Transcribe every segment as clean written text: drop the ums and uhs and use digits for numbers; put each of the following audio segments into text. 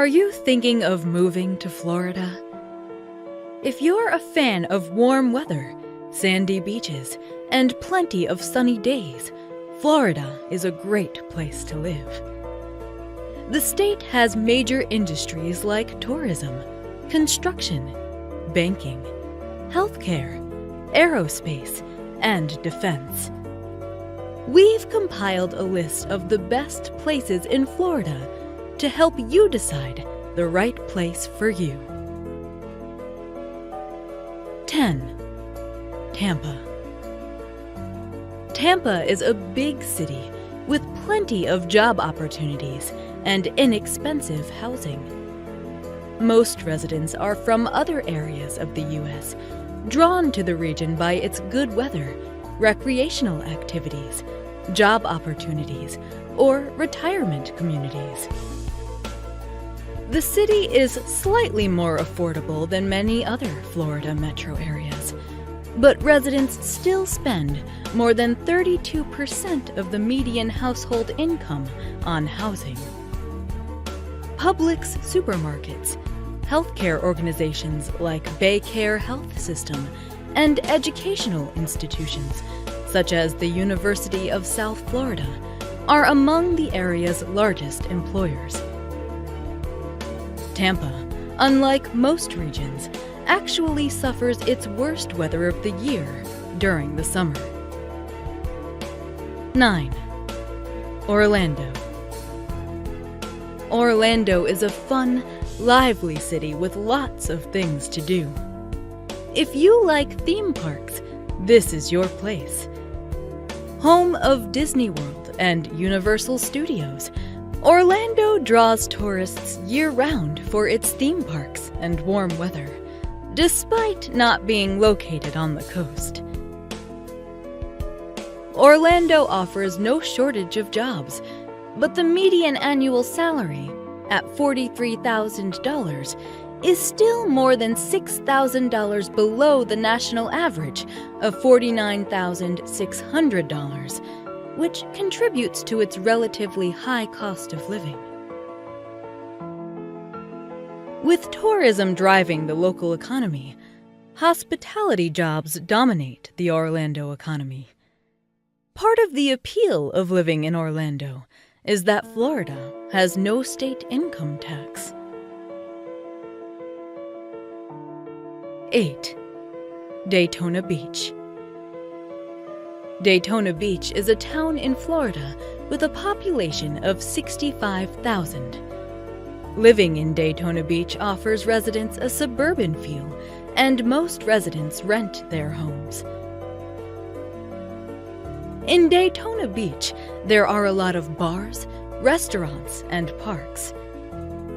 Are you thinking of moving to Florida? If you're a fan of warm weather, sandy beaches, and plenty of sunny days, Florida is a great place to live. The state has major industries like tourism, construction, banking, healthcare, aerospace, and defense. We've compiled a list of the best places in Florida to help you decide the right place for you. 10. Tampa. Tampa is a big city with plenty of job opportunities and inexpensive housing. Most residents are from other areas of the U.S., drawn to the region by its good weather, recreational activities, job opportunities, or retirement communities. The city is slightly more affordable than many other Florida metro areas, but residents still spend more than 32% of the median household income on housing. Publix supermarkets, healthcare organizations like Baycare Health System, and educational institutions such as the University of South Florida are among the area's largest employers. Tampa, unlike most regions, actually suffers its worst weather of the year during the summer. 9. Orlando. Orlando is a fun, lively city with lots of things to do. If you like theme parks, this is your place. Home of Disney World and Universal Studios, Orlando draws tourists year-round for its theme parks and warm weather, despite not being located on the coast. Orlando offers no shortage of jobs, but the median annual salary, at $43,000, is still more than $6,000 below the national average of $49,600, which contributes to its relatively high cost of living. With tourism driving the local economy, hospitality jobs dominate the Orlando economy. Part of the appeal of living in Orlando is that Florida has no state income tax. 8. Daytona Beach. Daytona Beach is a town in Florida with a population of 65,000. Living in Daytona Beach offers residents a suburban feel, and most residents rent their homes. In Daytona Beach, there are a lot of bars, restaurants, and parks.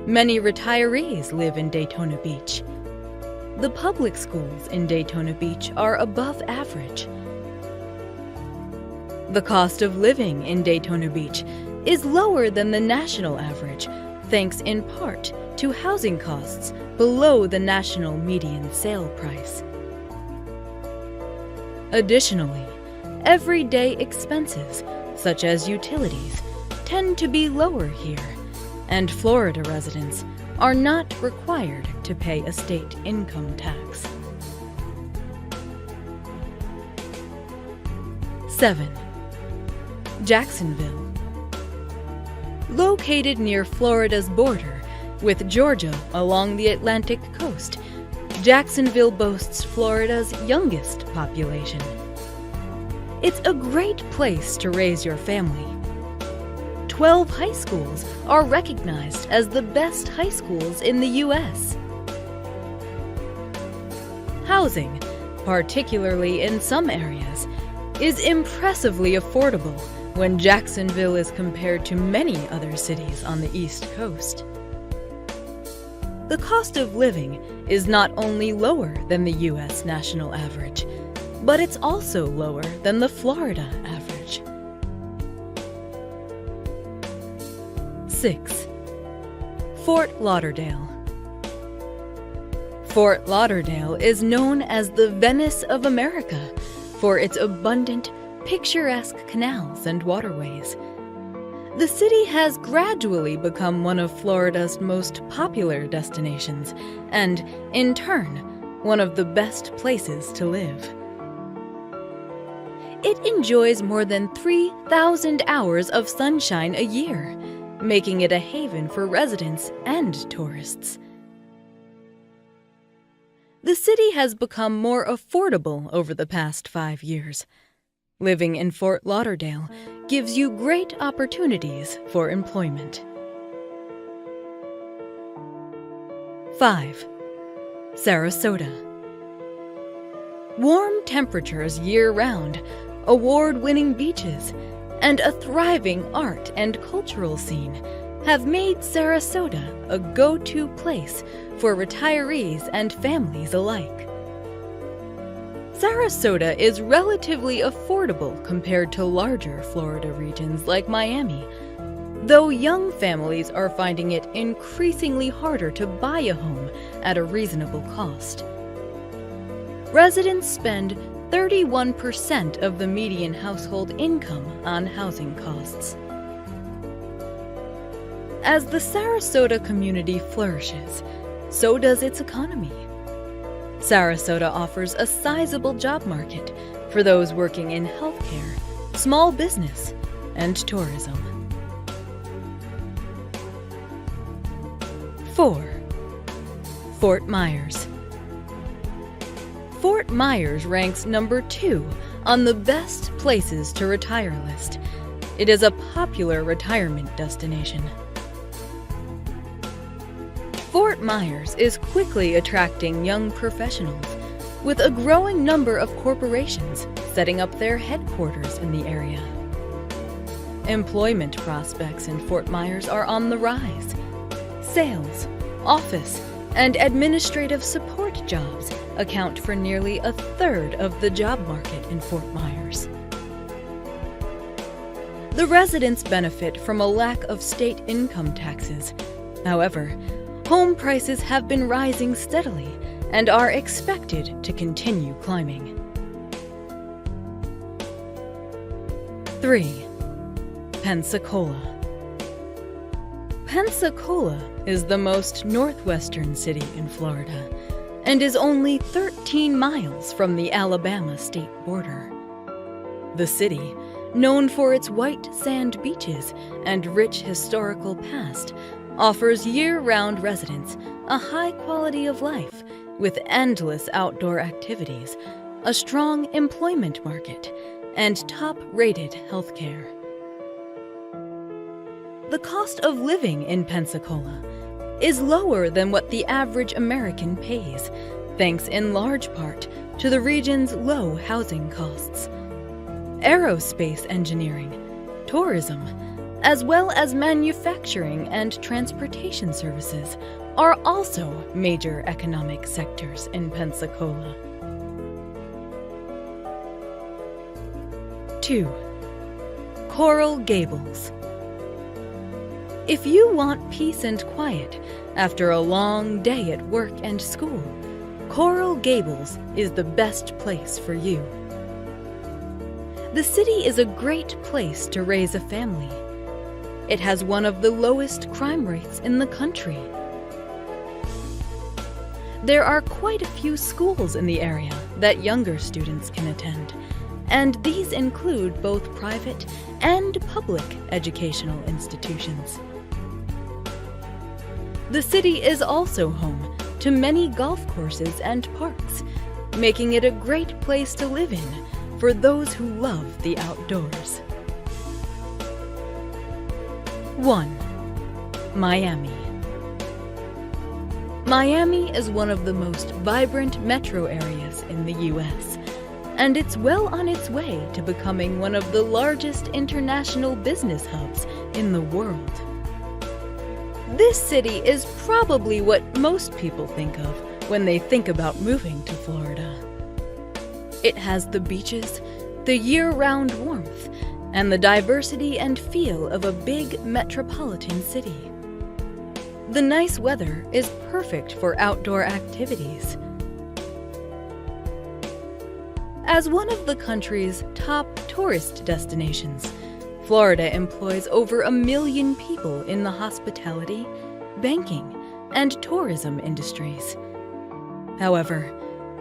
Many retirees live in Daytona Beach. The public schools in Daytona Beach are above average. The cost of living in Daytona Beach is lower than the national average, thanks in part to housing costs below the national median sale price. Additionally, everyday expenses, such as utilities, tend to be lower here, and Florida residents are not required to pay a state income tax. 7. Jacksonville. Located near Florida's border with Georgia along the Atlantic coast, Jacksonville boasts Florida's youngest population. It's a great place to raise your family. 12 high schools are recognized as the best high schools in the U.S. Housing, particularly in some areas, is impressively affordable when Jacksonville is compared to many other cities on the East Coast. The cost of living is not only lower than the U.S. national average, but it's also lower than the Florida average. 6. Fort Lauderdale. Fort Lauderdale is known as the Venice of America for its abundant, picturesque canals and waterways. The city has gradually become one of Florida's most popular destinations and, in turn, one of the best places to live. It enjoys more than 3,000 hours of sunshine a year, making it a haven for residents and tourists. The city has become more affordable over the past 5 years. Living in Fort Lauderdale gives you great opportunities for employment. 5. Sarasota. Warm temperatures year-round, award-winning beaches, and a thriving art and cultural scene have made Sarasota a go-to place for retirees and families alike. Sarasota is relatively affordable compared to larger Florida regions like Miami, though young families are finding it increasingly harder to buy a home at a reasonable cost. Residents spend 31% of the median household income on housing costs. As the Sarasota community flourishes, so does its economy. Sarasota offers a sizable job market for those working in healthcare, small business, and tourism. 4. Fort Myers. Fort Myers ranks number 2 on the best places to retire list. It is a popular retirement destination. Fort Myers is quickly attracting young professionals, with a growing number of corporations setting up their headquarters in the area. Employment prospects in Fort Myers are on the rise. Sales, office, and administrative support jobs account for nearly a third of the job market in Fort Myers. The residents benefit from a lack of state income taxes. However, home prices have been rising steadily and are expected to continue climbing. 3. Pensacola. Pensacola is the most northwestern city in Florida and is only 13 miles from the Alabama state border. The city, known for its white sand beaches and rich historical past, offers year-round residents a high quality of life with endless outdoor activities, a strong employment market, and top-rated healthcare. The cost of living in Pensacola is lower than what the average American pays, thanks in large part to the region's low housing costs. Aerospace engineering, tourism, as well as manufacturing and transportation services are also major economic sectors in Pensacola. 2. Coral Gables. If you want peace and quiet after a long day at work and school, Coral Gables is the best place for you. The city is a great place to raise a family. It has one of the lowest crime rates in the country. There are quite a few schools in the area that younger students can attend, and these include both private and public educational institutions. The city is also home to many golf courses and parks, making it a great place to live in for those who love the outdoors. 1. Miami. Miami is one of the most vibrant metro areas in the U.S., and it's well on its way to becoming one of the largest international business hubs in the world. This city is probably what most people think of when they think about moving to Florida. It has the beaches, the year-round warmth, and the diversity and feel of a big metropolitan city. The nice weather is perfect for outdoor activities. As one of the country's top tourist destinations, Florida employs over 1 million people in the hospitality, banking, and tourism industries. However,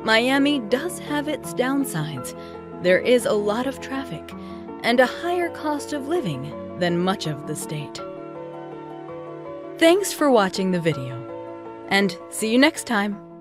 Miami does have its downsides. There is a lot of traffic and a higher cost of living than much of the state. Thanks for watching the video, and see you next time.